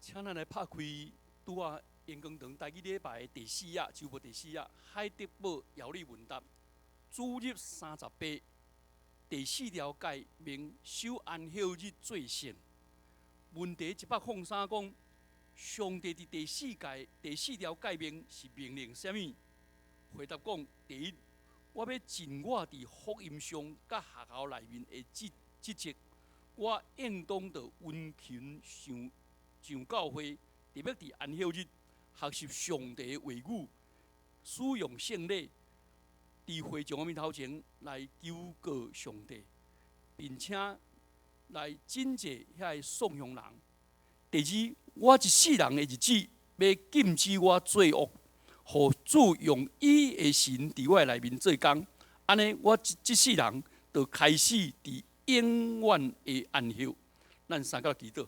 请咱来拍开拄啊延光堂台语礼拜第4页，周末第4页，海德堡遥理问答，主日38，第4条诫命守安息日做圣。问题103讲，上帝伫第4条诫命是命令什么？回答讲，第一，我要尽我伫福音上甲学校内面的职责，我应当着殷勤上教会，特别伫安息日学习上帝的话语，使用圣礼，伫会众面头前来求告上帝，并且来警戒遐个颂扬人。第二，我一世人的日子要禁止我做恶，互主用伊的神伫我内面做工，安尼我一世人就开始伫永远的安息。咱三角祈祷，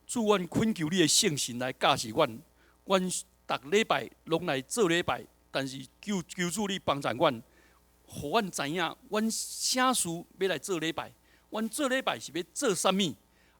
主，阮恳求你的圣神来教示阮，阮逐礼拜拢来做礼拜，但是求主你帮助阮，互阮知影，阮啥事要来做礼拜，阮做礼拜是要做啥物？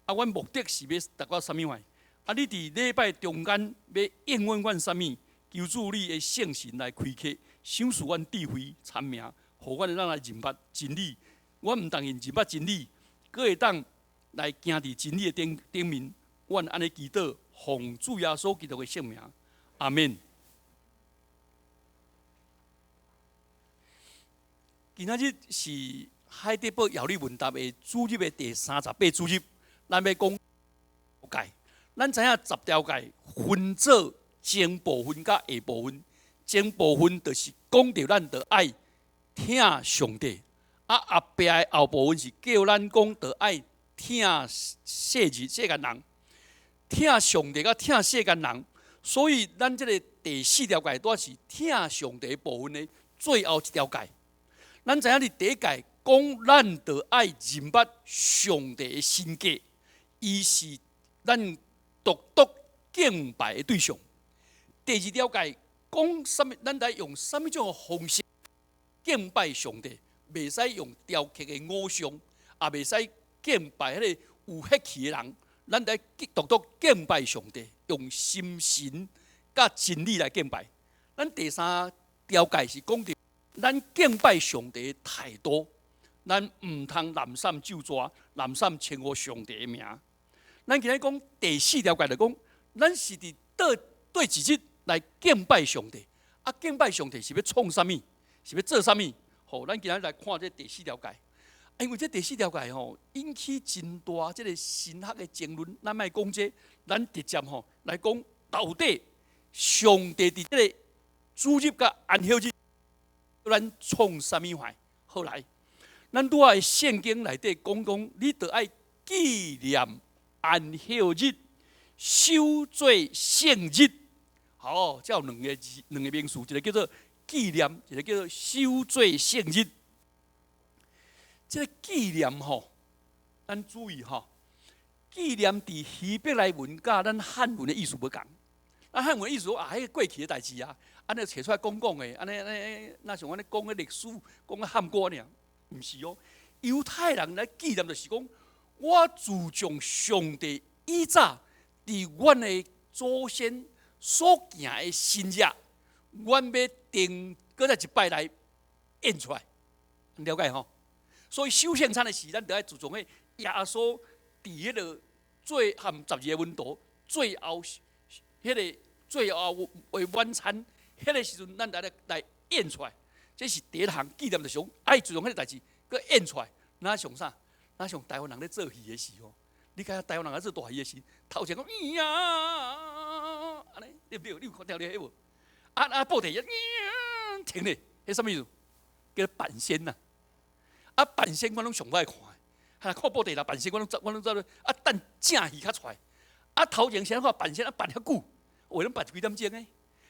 啊，阮目的是要达到啥物款？啊，你伫礼拜中间要应允阮啥物？求主你的圣神来开启，赏赐阮智慧聪明，互阮咱来认捌真理。阮毋但认捌真理，阁会当来行伫真理的顶面。阮安尼祈祷，奉主耶稣基督的圣名，阿门。今仔日是海德堡遥理问答的主日的第38主日，咱要讲诫。咱知影10条诫分做前部分甲下部分。前部分就是讲到咱着爱听上帝，啊后壁的后部分是叫咱讲着爱听世间人。听上帝甲听世间人，所以咱这个第4条诫都是听上帝部分的最后一条诫。咱知影伫第一诫讲，咱着爱认捌上帝的神格，伊是咱独敬拜的对象。第2条诫讲什么？咱来用什么种的方式敬拜上帝？袂使用雕刻的偶像，也袂使敬拜迄个有血气的人。咱来独敬拜上帝，用心神甲真理来敬拜。咱第3条诫是讲到咱敬拜上帝的态度，咱毋通滥散咒诅，滥散称呼上帝的名。咱今日讲第4条诫就讲，咱是伫对一日来敬拜上帝。啊，敬拜上帝是要创啥物？是要做啥物？好，咱今日来看这第4条诫。因为这第4条诫引起真大这个神学的争论，咱莫讲这，咱直接来讲到底上帝伫这个主日甲安息日，咱创啥物坏？好来，咱拄爱圣经内底讲，你着爱纪念安息日，守做圣日。好，这有两个名词，一个叫做纪念，一个叫做守做圣日。这个纪念咱注意纪念伫希伯来文甲咱汉文的意思无共。咱汉文的意思迄个过去的代志啊，安尼摕出来讲的，安尼那像安尼讲个历史，讲个汉歌尔，毋是哦。犹太人来纪念就是讲，我自从上帝以早伫阮的祖先所行的新约，阮要定搁再一摆来演出来，了解吼？所以守圣餐的时，咱得爱注重迄耶稣伫迄个最含12个温度，最后迄个最后为晚餐，迄个时阵咱来演出来。这是第一项纪念，就是爱注重迄个代志，搁演出来。哪像啥？哪像台湾人咧做戏的时候，你看台湾人咧做大戏的时，头前讲呀，安尼对不对？你有看到咧迄无？布袋停咧，迄什么意思？叫扮仙呐。啊，扮仙我拢上歹看，哈看布袋啦，扮仙我拢走咧。啊，等正戏较出来，啊头前先看扮仙，扮遐久，话拢扮几点钟诶？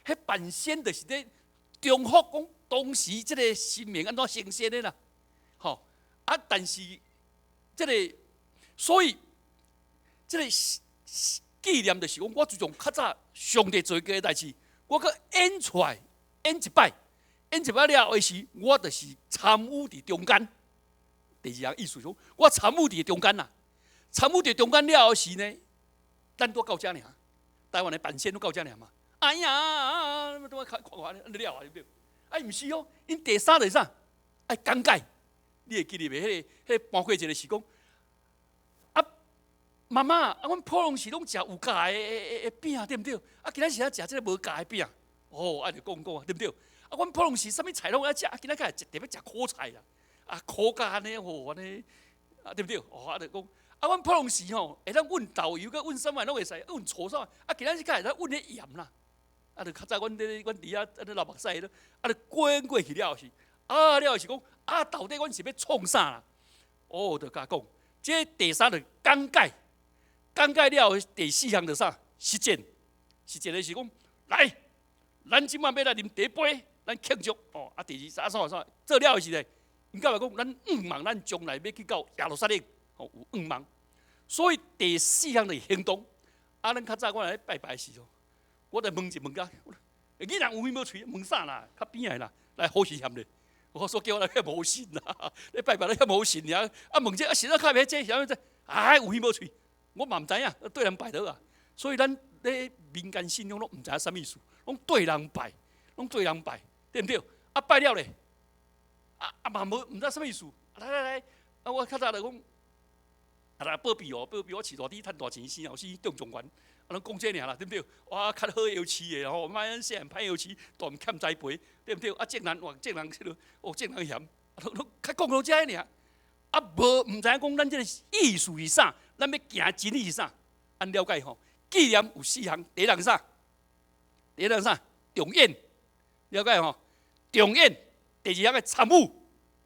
迄扮仙就是咧重复讲当时即个神明安怎升仙的啦，吼啊！但是即个，所以即个纪念就是讲，我自从较早上帝做过诶代志，我搁演出来，演一摆了后时，我就是参与伫中间。第二项意思说，我参与伫中间啦，参与伫中间了后时呢，咱多到遮尔，台湾的版线都到遮尔嘛。哎呀，都看了对不对？哎，毋是哦，因第三是啥？爱讲解。你会记得袂？迄个搬过一个是讲，啊，妈妈，啊，阮普通时拢食有价的饼，对毋对？啊，今仔是食这个无价的饼，哦，啊，就讲啊，对毋对？啊，阮普通时啥物菜拢爱食，今仔个特别食苦菜啦，啊，苦甲安尼哦，安尼，啊，对毋对？哦，啊，就讲，啊，阮普通时吼，会当运豆油，甲运啥物拢会使，运醋啥物，啊，今仔日会当运咧盐啦，啊，就较早阮伫遐啊，老目屎咯，啊，就滚过去了是，啊，了是讲。啊，到底阮是要创啥啦？哦，就甲讲，这第三个讲解，讲解了后，第四项就啥？实践，实践的是讲，来，咱即摆要来啉第一杯，咱庆祝哦。啊，第二啥做了后是咧，因甲话讲，咱愿望咱将来要去到耶路撒冷，哦，有愿望。所以第四项的行动，啊，咱较早我来拜拜时哦，我来问一问甲，囡仔有面无喙，问啥啦？较边个啦，来好时嫌咧。我说叫我来遐无信啦，你拜拜咧遐无信呀！啊，问这啊，实在看袂这啥物这，哎，有耳无喙，我嘛毋知影，对人拜倒啊。所以咱咧民间信仰拢毋知影啥物意思，拢对人拜，拢对人拜，对毋对？啊，拜了咧，啊嘛无毋知啥物意思。来，啊，我较早就讲，啊，保庇哦，保庇我饲大猪趁大钱，生后死中状元。啊，拢讲这尔啦，对不对？哇，较好油饲的吼，莫咱细汉歹油饲，大毋欠栽培，对不对？啊，正人哇，正人迄落，哦，正人嫌，拢较讲到遮尔。啊，无毋知影讲咱这个意思是啥，咱要行真理是啥？按了解吼，纪念有四项，第一项是啥？第一项是啥？重演，了解吼？重演，第二项个参悟，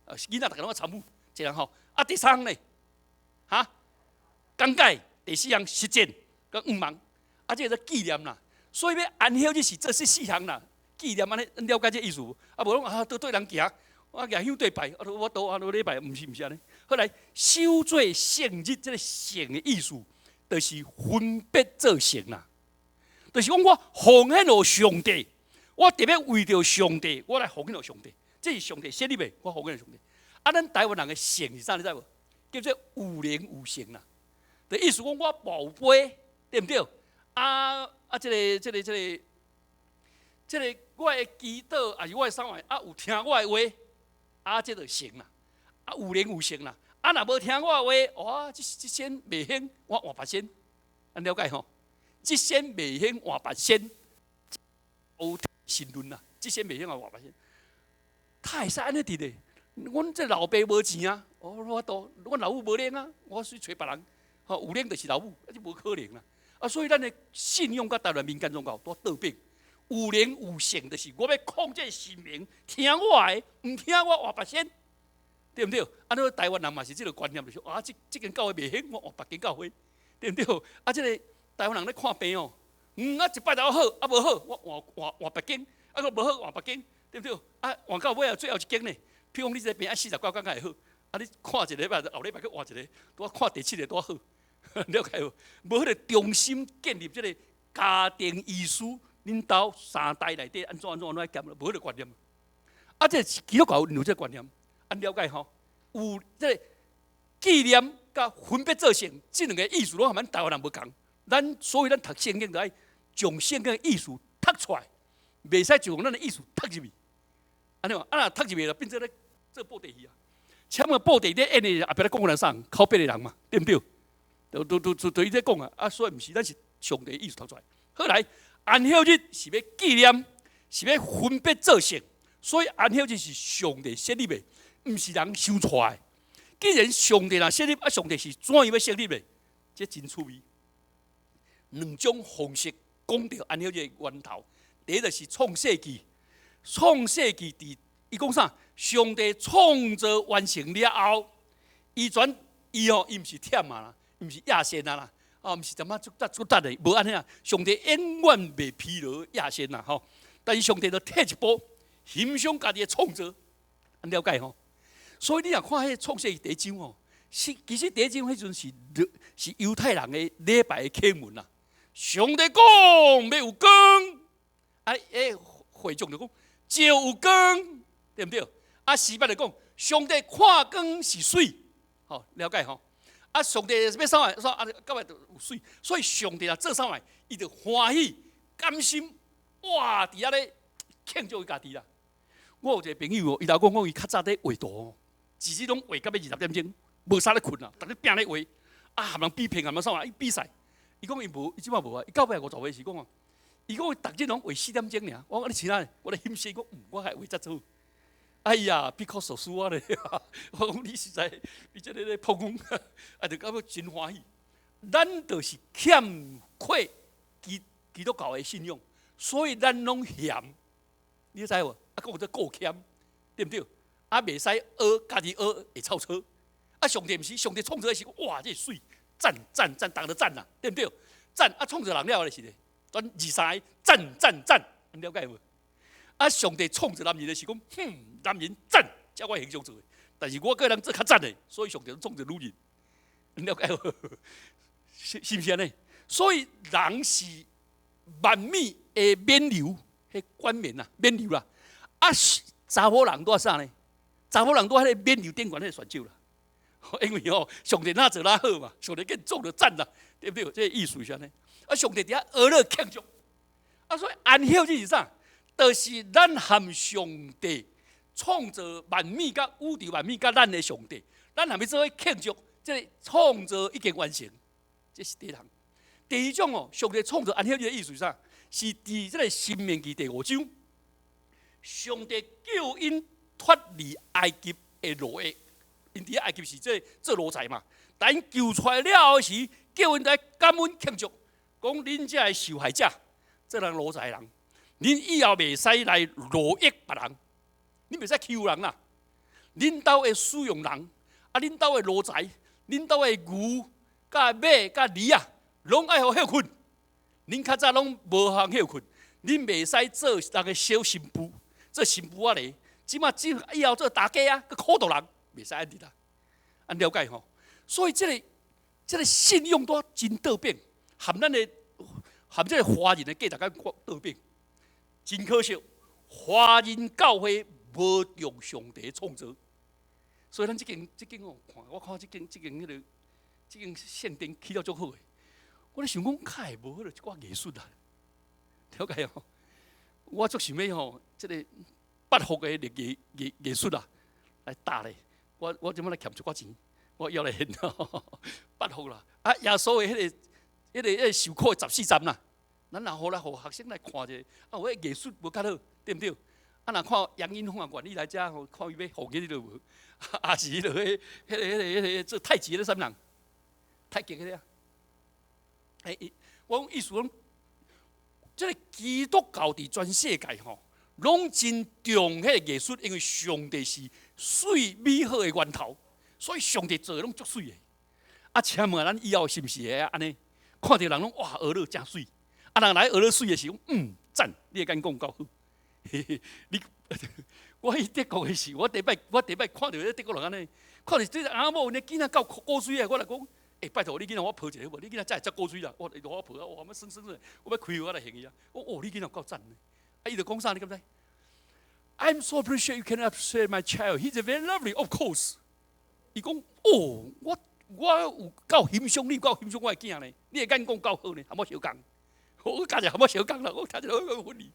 囡仔逐个拢参悟，一项吼。啊，第三项呢？哈？讲解，第四项实践，甲愿望。啊，这个纪念啦，所以要安晓就是这四项啦。纪念安尼了解这意思，啊，无拢啊都对人行，我行向对拜，啊，我倒啊礼拜，毋是安尼。后来守做圣日，这个圣的意思，就是分别做圣啦。就是讲我奉献予上帝，我特别为着上帝，我来奉献予上帝。这是上帝设立的，我奉献予上帝。啊，咱台湾人的圣是啥？你知无？叫做有灵有圣啦。的意思讲我宝贝，对毋对？这个，我的祈祷也是我的生活，啊，有听我的话，啊，这就成啦，啊，有灵有圣啦，啊，若无听我的话，哇，这仙未显，我换别仙，安了解吼？这仙未显换别仙，有神论啦，这仙未显换别仙，他会使安尼伫咧。阮这老爸无钱啊，我老母无灵啊，我去找别人，吼，有灵就是老母，啊，这无可能啦。啊，所以咱的信仰甲台湾民间宗教都倒变，有灵有圣，就是我要控制神明，听我的，唔听我换别仙，对不对？啊，那台湾人嘛是这个观念，就是啊，这间教会未行，我换别间教会，对不对？啊，这个台湾人咧看病哦，啊一摆头好，啊无好，我换别间，啊个无好换别间，对不对？啊换到尾啊最后一间呢，譬如讲你这个病啊49天才会好，啊你看一个礼拜，后礼拜去换一个，拄看第7个拄好。了解无？无迄个中心建立，这个家庭医师，恁兜3代内底安怎来减了，无迄个观念。啊，这基督教有这个观念，安了解吼？有这个纪念甲分别做圣，这两个意思拢和咱台湾人无共。所以咱读圣经就爱将圣经的意思读出来，袂使就用咱的意思读入去。安尼嘛，啊，读入去就变做咧做布袋戏啊。请问布袋咧演的也别咧讲人啥，靠别的人嘛，对不对？对伊在讲啊，所以毋是咱是上帝意思读出来。后来安息日是要纪念，是要分别做圣，所以安息日是上帝设立的，毋是人想出来的。既然上帝若设立，啊，上帝是怎样要设立的？这真趣味。两种方式讲到安息日的源头，第一就是创世纪，创世纪伊讲啥？上帝创造完成了后，伊毋是忝啦。毋是亚仙啊啦，啊，毋是怎么足达的，无安尼啊。上帝永远袂疲劳亚仙啦，吼。但是上帝就退一步，欣赏家己的创造，了解吼。所以你若看迄创世第一章哦，其实第一章迄阵是犹太人的礼拜的启蒙啦。上帝讲要有光，啊，会众就讲就有光，对不对？啊，示范就讲上帝看光是水，吼，了解吼。啊，上帝要啥物？说啊，到尾就有水。所以上帝啊，做啥物？伊就欢喜、甘心，哇！伫遐咧庆祝伊家己啦。我有一个朋友哦，伊老公讲伊较早咧画图哦，自己拢画到要20点钟，无啥咧困啊，逐日拼咧画，啊，含人比拼，含人啥物？伊比赛，伊讲伊无，伊即摆无啊，伊到尾50岁时讲哦，伊讲伊逐日拢画4点钟尔。我讲你请哪？我咧欣赏，讲我还画遮做。哎呀，比考手输啊咧！我讲你实在，你这个咧破功，啊，就感觉真欢喜。咱就是欠缺基督教的信仰，所以咱拢嫌，你知无？啊，讲这够欠，对不对？啊，袂使学，家己学会超车。啊，上帝毋是，上帝创造的时候，哇，这水，赞赞赞，大家都赞啦，对不对？赞啊，创造人了就是咧，转23个赞赞赞，你了解无？啊，上帝创造男人的是讲，男人赞，才我形象做的。但是我个人做较赞的，所以上帝创造女人，你了解无？是不是安尼？所以人是万米的冕旒，迄冠冕啊，冕旒啦。啊，查某人多啥呢？查某人多迄个冕旒顶悬迄个选手啦。因为哦，上帝哪做哪好嘛，上帝更做就赞啦，对不对？这个意思是安尼。啊，上帝伫遐娱乐庆祝。啊，所以安息日是啥？就是咱和上帝创造万米甲宇宙万米甲咱的上帝，咱下面做伙庆祝，这个创造已经完成，这是第一项。第二种哦，上帝创造安息日的意思是啥？是伫这个申命记第5章，上帝救因脱离埃及的奴役，因伫埃及是做奴才嘛，但因救出来了后时，叫因来感恩庆祝，讲恁这的受害者，这人奴才人。恁以后袂使来奴役别人，恁袂使欺负人啦。恁兜会使用人，啊，恁兜的奴才，恁兜的牛、甲马、甲驴啊，拢爱互休困。恁较早拢无通休困，恁袂使做人个小新妇，做新妇仔咧。即以后做大家啊，佮苦毒人，袂使安尼啦。安了解吼？所以这个信用都真倒变，含咱的含这个华人的价值观倒变。真可惜，华人教会无用上帝创造，所以咱这间哦，我看这间线顶起了足好诶。我咧想讲，较会无迄个一寡艺术啦，了解哦？我足想要吼，这个八福的艺术啦，来搭咧。我怎么来欠一寡钱？我要来现八福啦。啊，耶稣的迄个受苦的14站啦。咱若好来，互学生来看者，啊，有迄艺术无较好，对不对？啊，若看杨英凤啊，愿意来遮，吼，看伊要学几都无，啊是迄个做太极的什么人？太极迄个啊。我讲意思讲，这个基督教伫全世界吼，拢真重迄个艺术，因为上帝是水美好的源头，所以上帝做的拢足水的。啊，请问咱以后是毋是会安尼？看到人拢哇，俄勒真水。啊，人来俄勒水的时候，赞，你会敢讲够好？你我去德国的时候，我第一摆看到迄德国人安尼，看到这阿某那囡仔搞古水的，我来讲，拜托你囡仔我抱一下无？你囡仔才会食古水啦，我抱啊，我生生的，我要开我来行伊啊！你囡仔够赞呢！啊，伊就讲啥？你敢知 ？I'm so appreciate you can appreciate my child. He's very lovely, of course. 伊讲我有够欣赏你，够欣赏我的囝呢。你会敢讲够好呢？还冇小讲。我家己还冇小讲啦，我听着好funny。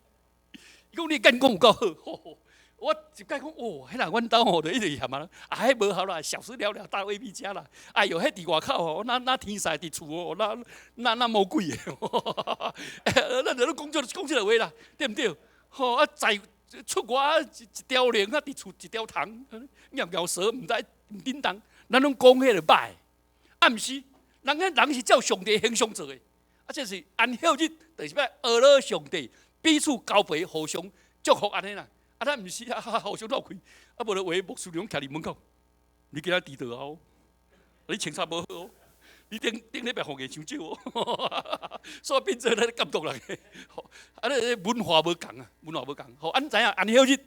伊讲你敢讲有够好，我一摆讲迄人阮兜吼就一直嫌啊，迄无效啦，小时了了，大未必食啦。哎哟，迄伫外口吼，那天使伫厝哦，那魔鬼诶，咱就讲这个话啦，对不对？吼啊，在出外一条龙啊，伫厝一条虫，咬蛇唔知唔叮当，咱拢讲迄个歹，啊毋是，人是照上帝形象做诶。啊，这是安息日，就是要阿拉上帝彼此交陪，互相祝福安尼啦。啊，咱毋是互相闹开，啊，无就话牧师娘徛伫门口，你今仔迟到哦，你穿衫无好哦，你顶礼拜放假伤少哦，所以变做咱监督人嘅。啊，文化无共啊，文化无共。好，咱知影安息日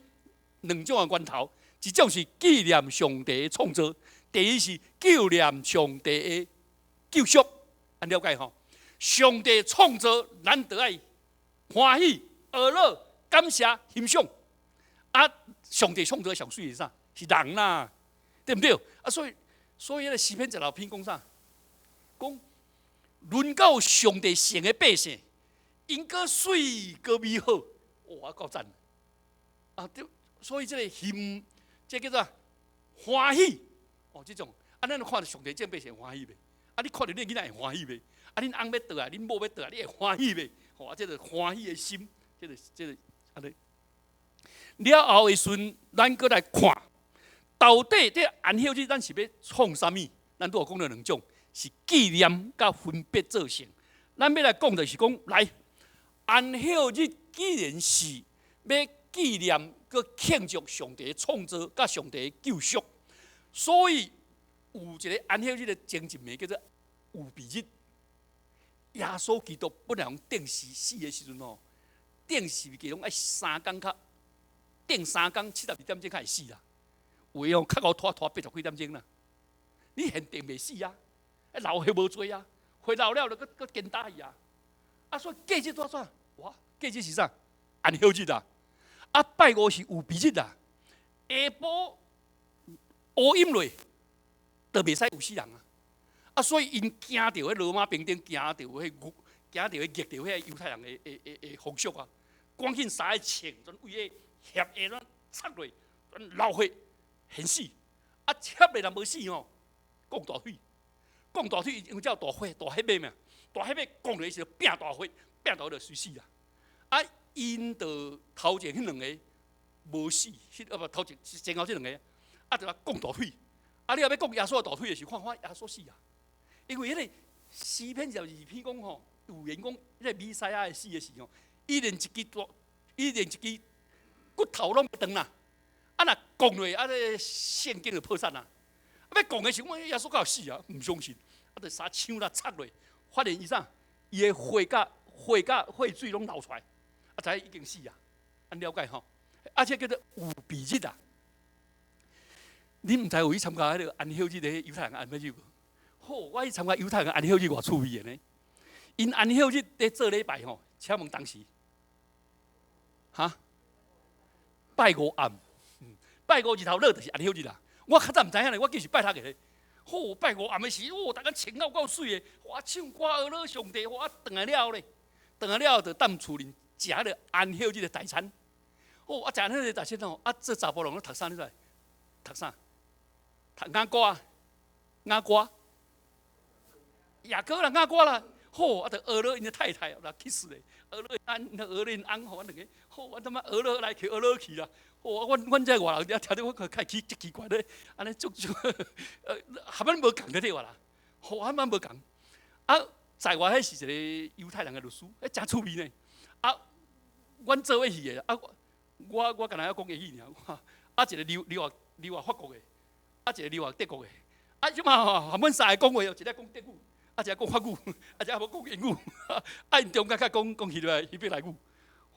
两种嘅源头，一种是纪念上帝嘅创造，第二是纪念上帝嘅救赎。安了解吼？上帝创造，咱得爱欢喜、乐乐、感谢、欣赏。啊，上帝创造上水是啥？是人啦，对不对？啊，所以那个诗篇16篇讲啥？讲轮到上帝选的百姓，因个水个美好，哇，够赞！啊，所以这个心，这叫做欢喜哦，这种啊，咱看到上帝这百姓欢喜未？啊，你看到恁囡仔会欢喜未？啊，恁翁要倒啊，恁某要倒啊，你会欢喜未？吼、啊，这个欢喜的心，这个安尼。了后的时阵，咱搁来看，到底这安息日咱是要创啥物？咱都有讲到两种，是纪念甲分别做成。咱要来讲的是讲，来安息日既然是要纪念佮庆祝上帝的创造甲上帝的救赎，所以有一个安息日的前一暝叫做有庇日。耶稣基督本来用定时死的时阵吼，定时计拢爱3天较，定3天72点钟才会死啦。有诶哦，较高拖80几点钟啦。你现定袂死啊？老岁无做啊，岁老了就搁见大去啊。啊，所以假日怎算？哇，假日是啥？安息日啊。啊，拜五是有庇日啊。下晡乌阴落，就袂使有死人啊。啊，所以因惊到迄罗马兵丁，惊到迄惊到迄逆到迄犹太人的风俗啊，赶紧杀个枪，全为迄协下咱插落，全流血现死。啊，插落人无死吼，讲大腿，讲大腿，因为叫大火、大黑马嘛，大黑马讲落时拼大火，拼到就随死啦。啊，因着头前迄两个无死，不头前后这两个，啊，就讲大腿。啊，你若要讲耶稣的大腿的时候，看耶稣死啊。因为迄个诗篇12篇讲吼，有言讲，迄个弥赛亚的死的时候，伊连一支骨头拢不长啦。啊，若讲落，啊，这圣经就破产啦。啊，要讲的时候，耶稣敢有死啊？唔相信，啊，就杀枪啦插落，发现伊啥？伊的血水拢流出来，啊，知已经死啊。按了解吼，而且叫做有庇日啊。你唔知有去参加迄个安息日的犹太人安息日无？好，我去参加犹太人安息日偌趣味的呢。因安息日在做礼拜吼，请问当时，哈，拜五暗，拜五日头落就是安息日啦。我较早唔知影咧，我记是拜六个咧。好，拜五暗的时，大家穿到够水的，哇，唱歌阿乐上帝，哇，转来了咧，转来了就踮厝里食迄个安息日的大餐。哦，啊，食迄个大餐吼，啊，这查甫人咧读啥你知？读啥？读雅歌，雅歌。雅各人雅歌啦，好，啊，就俄勒因的太太啦，kiss 咧，俄勒因翁吼，两个，好，我他妈俄勒来去，俄勒去啦，好，阮这外人听到我开始真奇怪咧，安尼足，还蛮无共的对话啦，好，还蛮无共。啊，在外迄是一个犹太人的律师，真趣味呢。啊，阮做伙去的，啊，我干那要讲英语尔，啊，一个留学法国的，啊，一个留学德国的，啊，即嘛吼，阮三个讲话，一个讲德语。啊，一个讲法语，啊，一个无讲英语，啊，因中间较讲希伯来语，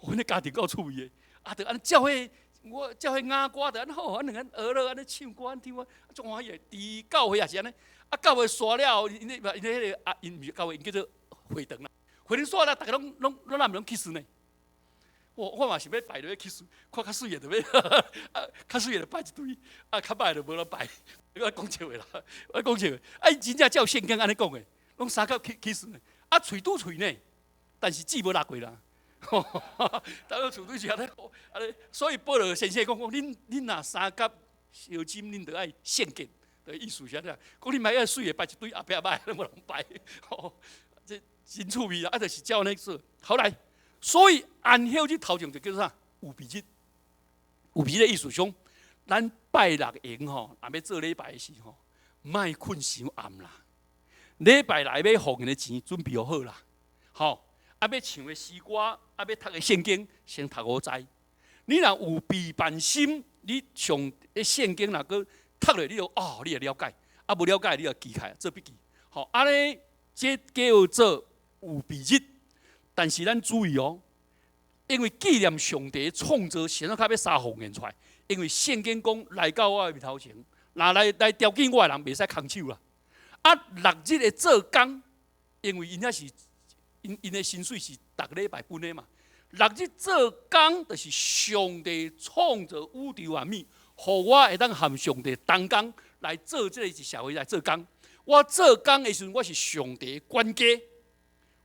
阮的家庭够趣味的，啊，就安尼教会，我教会雅歌就安好，安两个学了安尼唱歌安听我，足欢喜的。伫教会也是安尼，啊，教会煞了，因迄个啊，因教会因叫做会堂啦，会堂煞了，大家拢哪毋拢 kiss 呢？我嘛是要拜落去 kiss， 看较水的就要，啊，较水的就拜一堆，啊，较歹的就无人拜。我讲笑的啦，我讲笑的，啊，真正照圣经安尼讲的。拢三角 kiss 呢，啊，喙拄喙呢，但是字无落过啦。当个厝对是安尼，所以保罗先生讲，恁若三角小金，恁着爱献给的意思是安尼。讲恁买要水的摆一堆，后壁歹拢无人摆，这真趣味啦。啊，就是照那说。好来，所以安息日头前就叫做啥？有庇日。有庇的意思讲，咱拜六营吼，若要做礼拜的时候，莫困伤暗啦。礼拜来要奉的钱准备好啦，好，啊要唱的诗歌，啊要读的圣经，先读好知。你若有备办心，你上圣经若个读落，你就你就了解；啊无了解，你就记起来做笔记。好，安尼这叫做有备日。但是咱注意哦，因为纪念上帝创造，先较要三奉献出来。因为圣经讲来到我的面头前，若来条件我的人袂使空手啦。啊，六日的做工，因为因遐是因的薪水是逐个礼拜分的嘛。六日做工，就是上帝创造宇宙万物，互我会当含上帝同工来做这个社会来做工。我做工的时阵，我是上帝管家，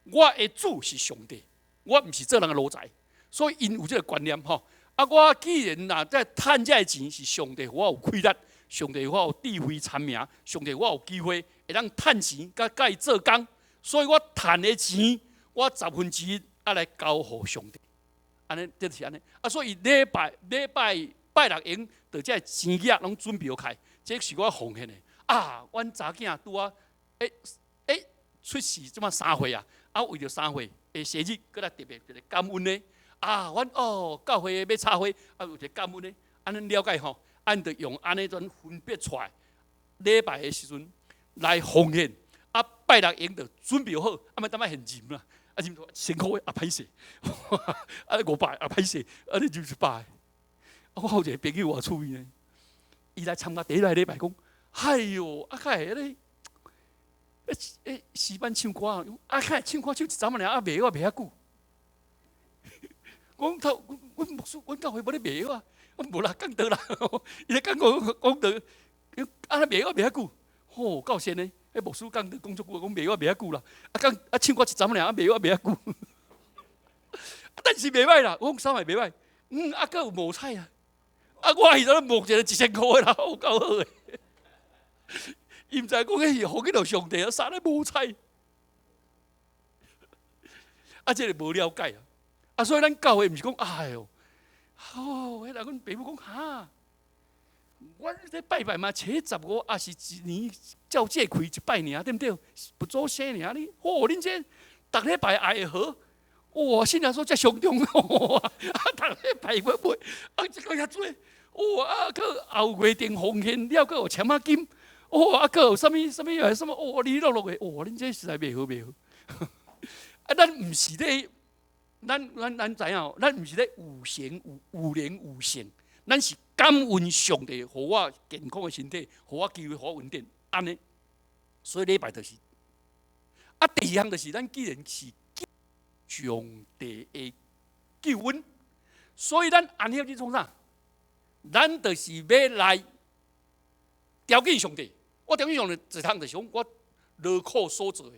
我的主是上帝，我毋是做人的奴才。所以因有这个观念吼。啊，我既然在趁这钱是上帝，我有亏力，上帝我有智慧参名，上帝我有机会会当趁钱，甲伊做工，所以我趁的钱，我1/10来交互上帝。安尼就是安尼。啊，所以礼拜拜六营，就这钱额拢准备好开，这是我奉献的。啊，阮查囝拄啊，出世即马3岁啊，啊为着3岁的生日，搁来特别一个感恩呢。啊，阮教会要插花，啊有一个感恩呢。安尼了解吼，按着用安尼种分别出来，礼拜的时阵来奉献。啊，拜六营就准备好，啊莫等下现任啦，啊任辛苦的啊歹势，啊5拜啊歹势，啊你就是拜。我好一个朋友啊，趣味呢，伊来参加第一个礼拜讲，哎哟，啊开迄个，诗班唱歌，啊开唱歌唱一阵仔尔，啊袂我袂遐久。阮牧师，阮教会无咧卖啊，我无啦，讲倒啦，伊咧讲倒，啊卖我袂遐久，吼，够先呢。迄牧师讲工作久，讲卖我袂遐久啦，唱歌一阵仔尔，啊卖我袂遐久。但是袂歹啦，我讲啥物袂歹，啊搁有冒菜啊。啊，我迄阵冒一个1000块啦，有够好诶。伊毋知讲迄是福气到上帝啊，啥咧冒菜？啊，这个无了解啊。啊，所以咱教会毋是讲，哎哟，迄个阮爸母讲哈，我这拜拜嘛，初15也是一年照这开一摆尔，对不对？不做生尔，你恁这逐礼拜爱好。哇！信仰说遮上重哇！啊，逐礼拜要买，啊，这个遐多，哇！啊，搁后月定奉献了，搁有签仔金，哇！啊，搁有啥物，哇！你落的，哇！恁这实在袂好。啊，咱毋是咧，咱知影，咱毋是咧有灵有性，咱是感恩上帝，互我健康的身体，互我机会，互我稳定，安尼。所以礼拜就是，啊，第二项就是，咱既然是上帝的救恩，所以咱安息日创啥？咱就是要来条件上帝。我条件上帝一项就是讲，我劳苦所做的，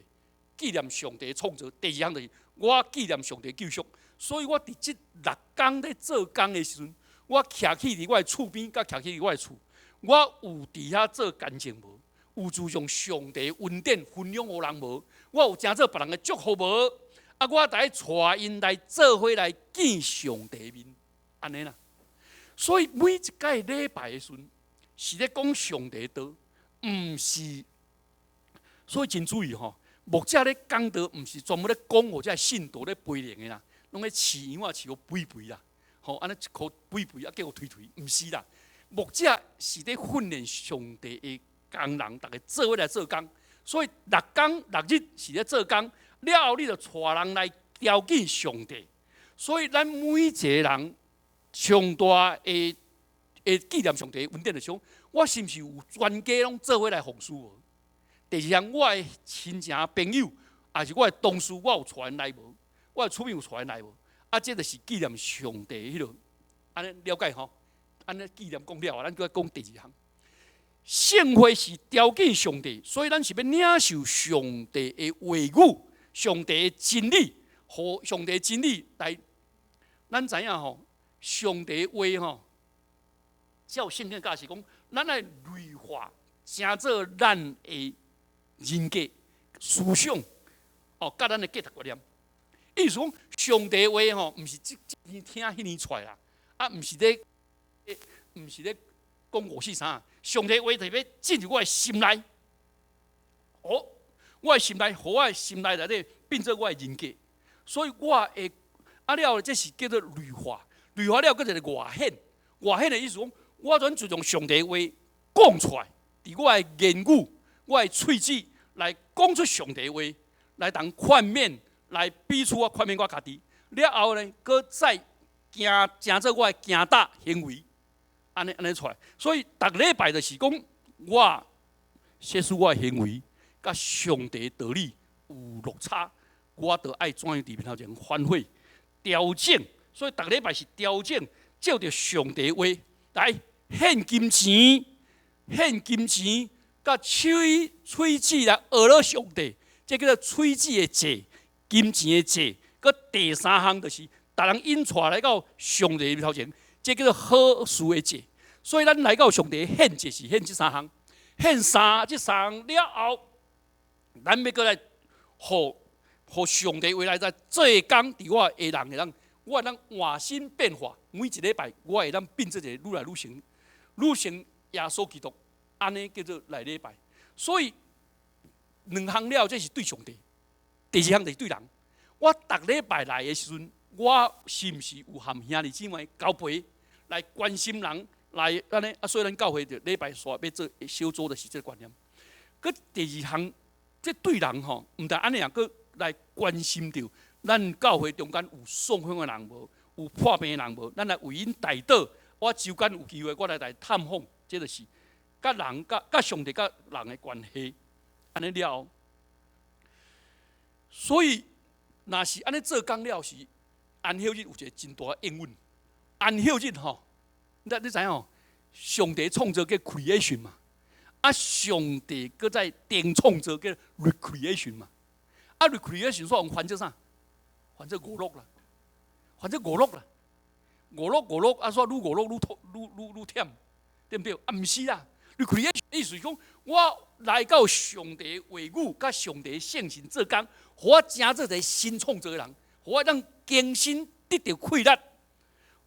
纪念上帝的创造；第二项就是我纪念上帝的救赎。所以我伫这6天咧做工的时阵，我徛起伫我的厝边，甲徛起伫我的厝，我有伫遐做干净无？有注重上帝的恩典分享互人无？我有诚做别人的祝福无？啊！我来带因来做伙来见上帝面，安尼啦。所以每一届礼拜的时阵，是咧讲上帝道，毋是。所以真注意吼，牧者咧讲道，毋是专门咧讲或者信徒咧背灵的啦，拢咧饲羊啊饲个肥啦，吼安尼一箍肥啊，叫我推，毋是啦。牧者是咧训练上帝的工人，大家做伙来做工。所以6日是咧做工。了后，你就带人来条件上帝，所以咱每一个人上大的纪念上帝恩典的时候，我是毋是有全家拢做伙来奉事无？第二项，我的亲情朋友，也是我的同事，我有带来无？我的厝边有带来无？啊，这就是纪念上帝迄落，安尼了解吼？安尼纪念讲了啊，咱再讲第二项。圣会是条件上帝，所以咱是要领受上帝的话语。上帝的真理，和上帝的真理来，咱知影吼，上帝的话吼，照圣经教是讲，咱来内化，成做咱的人格、思想，甲咱的价值观念。意思讲，上帝的话吼，毋是这年听迄年出来啦，啊，毋是咧讲54-3，上帝的话特别进入我的心内，我的心内，互我的心内内底变做我的人格，所以我会了，这是叫做内化。内化了，佫一个外显。外显的意思讲，我全就用上帝的话讲出来，伫我的言语、我的喙齿来讲出上帝的话，来当劝勉，来逼出我劝勉我家己。了后呢，佫再行做我的行大行为，安尼出来。所以逐礼拜就是讲，我写出我的行为。甲上帝的道理有落差，我就爱怎样伫面头前反悔调整。所以逐礼拜是调整，照着上帝的话来献金钱，甲甲喙齿来讹了上帝，这叫做喙齿的罪、金钱的罪。佮第三项就是，逐人引带来到上帝面头前，这叫做好事的罪。所以咱来到上帝献祭是献这三项，献这三项了后，咱要过来，互上帝为来在做工伫我的人会当，我会当换新变化。每一礼拜我会当变做一个愈来愈成耶稣基督，安尼叫做来礼拜。所以两项了，这是对上帝；第二项就是对人。我逐礼拜来的时阵，我是毋是有含兄弟姊妹交陪来关心人？来安尼所以咱教会就礼拜煞要做小组，就是这个观念。佮第二项，这对人吼，毋但安尼啊，佮来关心着咱教会中间有送婚的人无，有破病的人无，咱来为因代祷。我周间有机会，我来探访，这就是甲人、甲上帝、甲人的关系，安尼了。所以，若是安尼做工了时，安息日有一个真大的应允。安息日吼。你知影吼？上帝创造叫 creation 嘛，上帝搁在定创造叫 recreation 嘛，recreation 说翻做啥？翻做娱乐啦，翻做娱乐啦，娱乐，说愈娱乐愈忝，对不对？毋是啦 ，recreation 意思是讲，我来到上帝话语，甲上帝圣神做工，互我成做一个新创造的人，互我当更新得到快乐。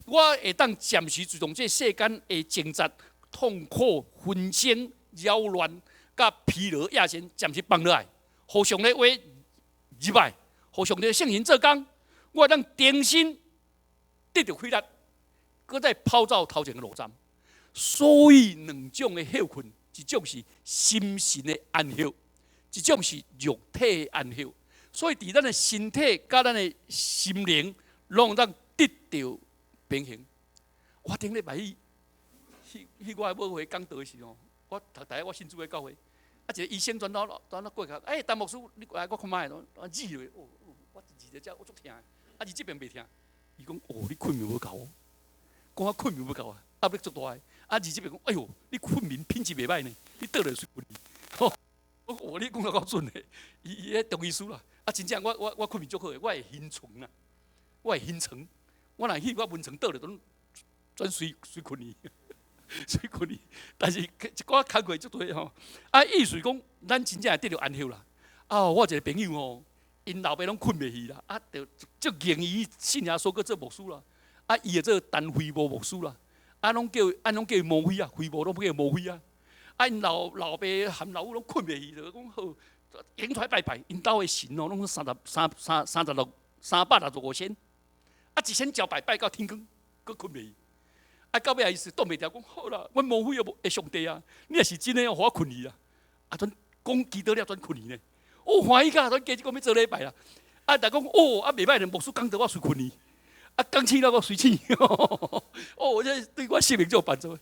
我会当暂时自动这世间的挣扎、痛苦、纷争、扰乱、甲疲劳、亚线，暂时放落来，互上帝话入来，互上帝的圣神做工，我会当重新得到快乐，搁再跑走头前的路站。所以两种的休困，一种是心神的安息，一种是肉体的安息。所以，伫咱的身体甲咱的心灵，拢当得到平衡。我顶礼拜去我的母会讲道的时候，我读大学我信主的教会，一个医生转到过去，陈牧师，你过来我看卖咯，我字在遮，我足听，字这边袂听。伊讲你困眠无够哦，讲我困眠无够啊，压力足大的。字这边讲，哎呦，你困眠品质袂歹呢，你倒来睡困去。你讲得够准的，伊迄中医师啦，真正我困眠足好的，我会晕床啦，我会晕床。我若去我温床倒咧，转睡困去，睡困去。但是一寡工课足多吼，意思讲，咱真正会得到安息啦。我一个朋友吼，因老爸拢困袂去啦，就足愿意信耶稣，搁做牧师啦。伊会做单飞牧牧师啦，拢叫伊魔飞啊，飞牧拢叫伊魔飞啊。因老爸含老母拢困袂去，就讲好，迎出来拜拜。因兜的神哦，拢365仙。一仙交拜到天光，搁困袂去。到尾意思挡袂牢，讲好啦，阮魔鬼的上帝啊，你若是真诶，互我困去啊。转讲祈祷了，转困去呢。欢喜甲，转加一个要做礼拜啦。但讲袂歹咧，牧师讲到我睡困去。讲醒了我睡醒。这对我生命就有帮助。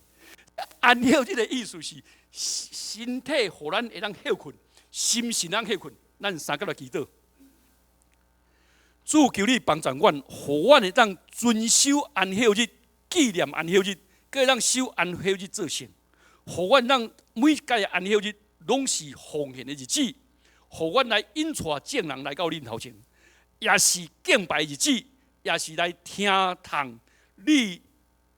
安息这个意思是身体互咱会当休困，心神通休困。咱三甲来祈祷。主求你帮助阮，互阮会当遵守安息日，纪念安息日，佮当守安息日做成。互阮当每届安息日拢是奉献的日子，互阮来引带众人来到恁头前，也是敬拜日子，也是来听从你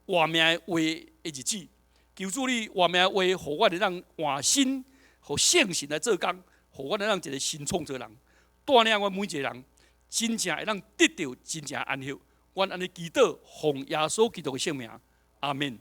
话命的话的日子。求主你话命的话，互阮会当换心，互圣神来做工，互阮会当一个新创造人，带领阮每一个人。真正会当得到真正安息，阮安尼祈祷，奉耶稣基督的圣名，阿门。